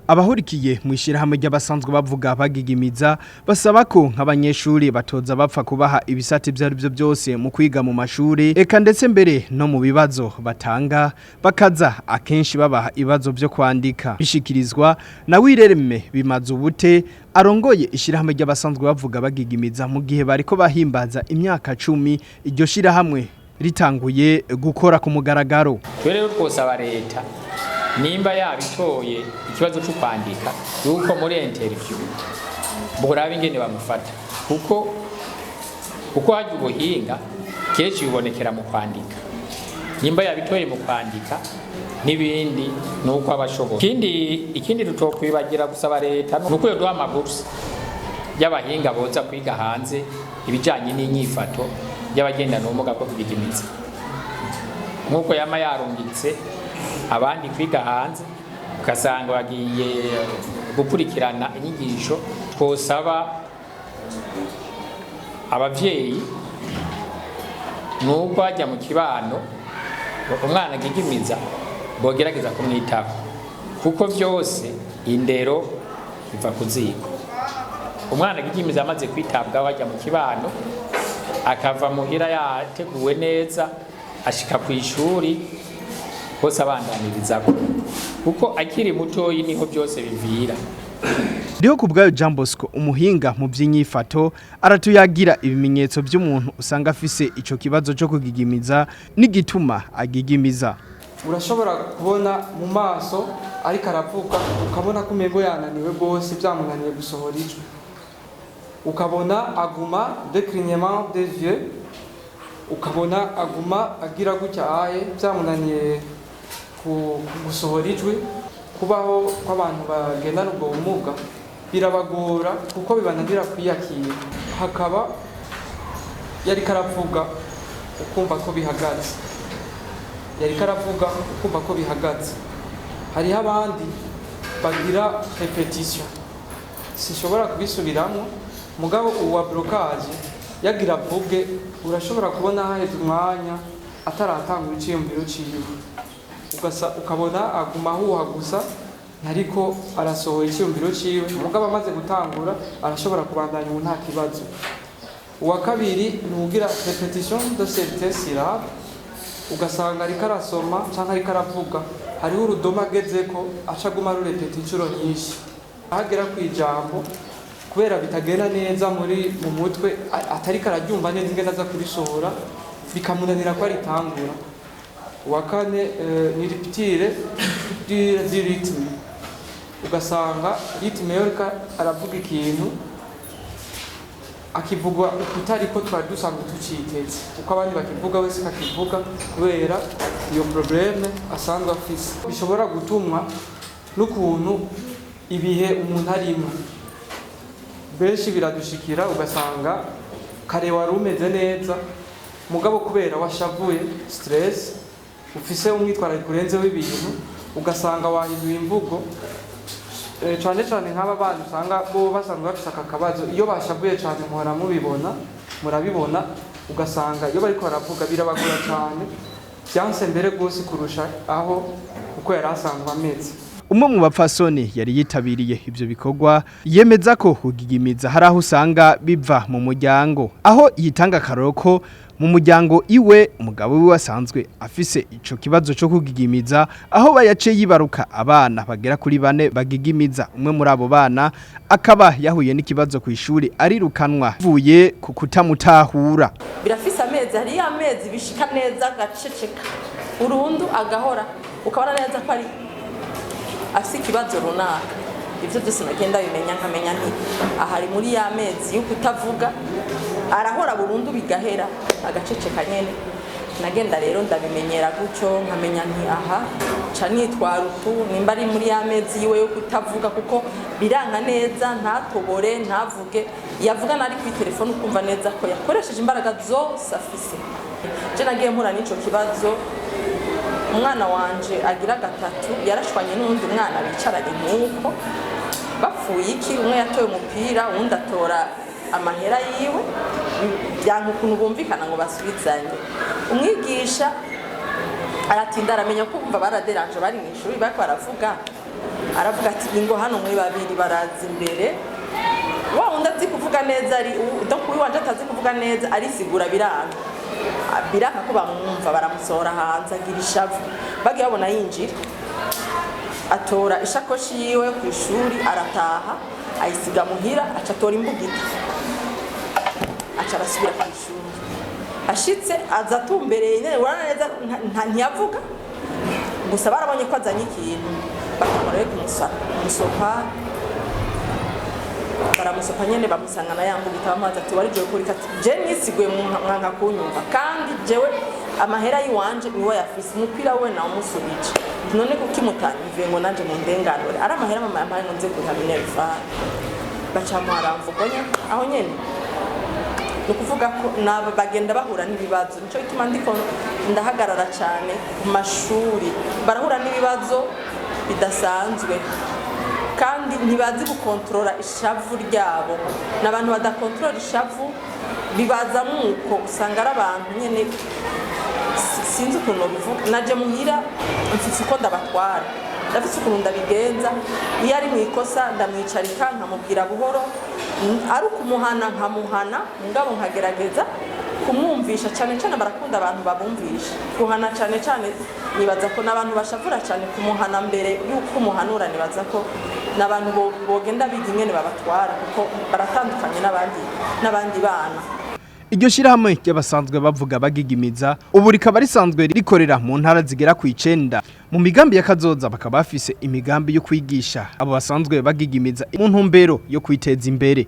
Abahurikiye mw'ishirahamwe ryabasanzwe bavuga bagigimiza basaba ko nk'abanyeshure batoza bapfa kubaha ibisata ivyari byo byose mu kwiga mu mashure eka ndetse mbere no mu bibazo batanga bakaza akenshi babaha ibibazo byo kwandika. Bishikirizwa na Willerme Bimazubute arongoye ishirahamwe ryabasanzwe bavuga bagigimiza mu gihe bariko bahimbaza imyaka 10 iryo shirahamwe ritanguye gukora ku mugaragaro. Rero twosaba leta nimba yabitoye ikibazo cyo kwandika yuko muri interview burabe ingene bamufata kuko haje ubuhinga keshi bibonekera mu kwandika. Nimba yabitoye mu kwandika nibindi nuko abashobora. Ikindi tutokwibagira gusaba leta nuko yo duha amabursi y'abahinga boza kwiga hanze ibijanye n'inyifato y'abagenda n'umuga bwo kubigimiza. Nkuko yama yarungitse abandi kwiga hanze ugasanga bagiye gukurikirana inyigisho. Twosaba abavyeyi nuko bajya mu kibano umwana agigimiza bogerageza kumwitaho kuko vyose indero iva kuziko. Umwana agigimiza amaze kwitabwa bajya mu kibano akava muhira yateguwe neza ashika ku ishuri bose abandaniriza kuko akiri mutoyi niho byose bivira. Ndiho kubwayo Jean Bosco umuhinga mu by'inyifato aratuyagira ibimenyetso by'umuntu usanga afise ico kibazo cyo kugigimiza n'igituma agigimiza. Urashobora kubona mu maso ariko aravuga ukabona ko umego yananiwe bose byamunaniye gusohora ijwi. Ukabona aguma déclignement des yeux, ukabona aguma agira gutya aye byamunaniye gusohora ijwi. Kubaho kw'abantu bagendana ubwo bumuga birabagora kuko bibananira kwiyakira. Hakaba yari karavuga ukumva ko bihagaze, hariho abandi bagira repetition sishobora kubisubiramo mugabo uwa blocage yagira vuge urashobora kubona haheze umwanya ataratanga iciyumviro ciwe ukabona aguma huha gusa ariko arasohoye iciyumviro ciwe mugabo amaze gutangura arashobora kubandanya nta kibazo. Uwa kabiri nugira repetition de certaines syllabes ugasanga ariko arasoma canke ariko aravuga hariho urudoma agezeko acaguma rurepeta incuro nyinshi ahagera kwijambo kubera bitagenda neza mu mutwe atari kararyumva neza ingene aza kurisohora bikamunanira ko aritangura. Uwa kane ni riptile du rythme ugasanga rythme yorika aravuga ikintu akivuga ukutari ko twari dusanzwe tuciteze uko abandi bakivuga wese kakivuga kubera iyo probleme asanzwe afise. Bishobora gutumwa n'ukuntu ibihe umuntu arimo benshi biradushikira ugasanga kare wari umeze neza mugabo kubera washavuye stress ufise umwitwara kurenze w'ibintu ugasanga wahinduye imvugo cyane nk'aba bandi usanga bo basanzwe bafise akabazo iyo bashavuye cyane muhora murabibona ugasanga iyo bariko baravuga birabagora cyane byanse mbere gose kurusha aho uko yari asanzwe ameze. Umwe mu bapfasoni yari yitabiriye ivyo bikorwa yemeza ko kugigimiza hari aho usanga biva mu muryango aho yitanga karoko mu muryango iwe umugabo we wasanzwe afise ico kibazo cyo kugigimiza aho bayace yibaruka abana bagera kuri 4 bagigimiza. Umwe muri abo bana akaba yahuye n'ikibazo ku ishuri arirukanwa vuye ku kutamutahura. Birafise amezi hari amezi bishika neza gaceceka urundu agahora ukabona neza ko ari afise ikibazo runaka. Ivyo byose nagenda bimenya nkamenya nti ahari muri ya mezi yo kutavuga arahora burundu bigahera agaceceka nyene. Nagenda rero ndabimenyera gucyo nkamenya nti aha ca nitwara utu nimba ari muri ya mezi yiwe yo kutavuga kuko biranga neza ntatobore ntavuge yavuga nari kuri telefone ukumva neza ko yakoresheje imbaraga zose afise. Je nagiye mpura n'ico kibazo umwana wanje agira gatatu yarashwanye n'undi mwana bicaranye nkuko bapfuye iki umwe yatoye umupira undi atora amahera yiwe byanka ukuntu bumvikana ngo basubizanye. Umwigisha aratinda aramenya ko kumva baraderanje bari mu ishuri bariko baravuga aravuga ati ingo hano muri babiri baraza imbere wa undi azi kuvuga neza ari kuwi wanje atazi kuvuga neza arisigura biranga ko bamwumva baramusohora hanze agira ishavu bagiye babona yinjira atora ishakoshi yiwe ku ishuri arataha ayisiga muhira acatora imbugita aca arasubira ku ishuri ashitse aza atumbereye nyene urana neza ntiyavuga gusa barabonye ko azanye ikintu bakamara kumusopa baramusopa nyene bamusangana yambugita amazi ati wari jewe kuri kati je nisiguye mwanka kunyumva kandi jewe amahera yiwanje niwe yafise umupira we na umusubije none kukimutanive ngo nanje mu ndenganure ari amahera mama yampaye ngo nze kuhamine bifa bacamuharamvugonya aho nyene nukuvuga ko naba bagenda bahura n'ibibazo nico bituma ndiko ndahagarara cyane ku mashuri barahura n'ibibazo bidasanzwe kandi ntibazi gukontrola ishavu ryabo n'abantu badakontrola ishavu bibaza muko usanga ari abantu nyene sinzi ukuntu bivuga naje muhira mfise uko ndabatwara ndafise ukuntu ndabigenza iyo ari mu ikosa ndamwicarika nkamubwira buhoro ari ukumuhana nkamuhana ngabo nkagerageza kumwumvisha cyane cyane barakunda abantu babumvisha kuhana cyane cyane nibaza ko n'abantu bashavura cyane kumuhana mbere yuko umuhanura nibaza ko n'abantu bogenda biga ingene babatwara kuko baratandukanye n'abandi bana. Iryo shirahamwe ryabasanzwe bavuga bagigimiza ubu rikaba risanzwe rikorera mu ntara zigera ku 9 mu migambi y'akazoza bakaba bafise imigambi yo kwigisha abo basanzwe bagigimiza mu ntumbero yo kwiteza imbere.